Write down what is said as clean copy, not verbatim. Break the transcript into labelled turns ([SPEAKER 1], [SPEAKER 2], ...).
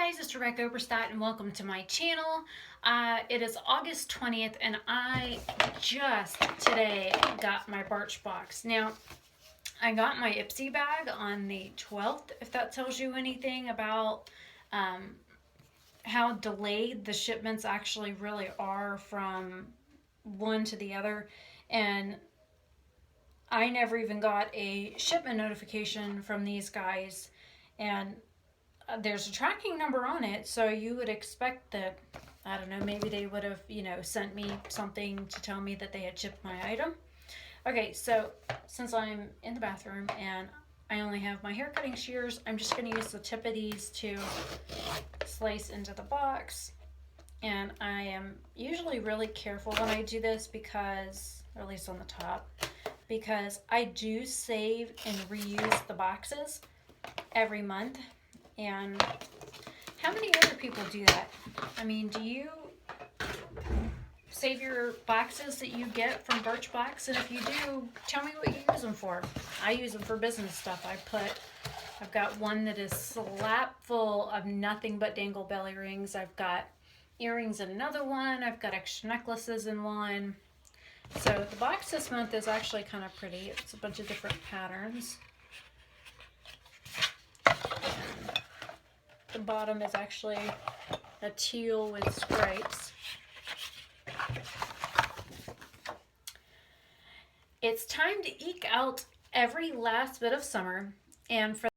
[SPEAKER 1] guys, it's Rebecca Oberstadt and welcome to my channel. It is August 20th and I just today got my Birchbox. Now, I got my Ipsy bag on the 12th, if that tells you anything about how delayed the shipments actually really are from one to the other. And I never even got a shipment notification from these guys, and there's a tracking number on it, so you would expect that, I don't know, maybe they would have, sent me something to tell me that they had shipped my item. Okay, so since I'm in the bathroom and I only have my hair cutting shears, I'm just going to use the tip of these to slice into the box. And I am usually really careful when I do this because, or at least on the top, because I do save and reuse the boxes every month. And how many other people do that? I mean, do you save your boxes that you get from Birchbox? And if you do, tell me what you use them for. I use them for business stuff. I've got one that is slap full of nothing but dangle belly rings. I've got earrings in another one. I've got extra necklaces in one. So the box this month is actually kind of pretty. It's a bunch of different patterns. The bottom is actually a teal with stripes. It's time to eke out every last bit of summer, and for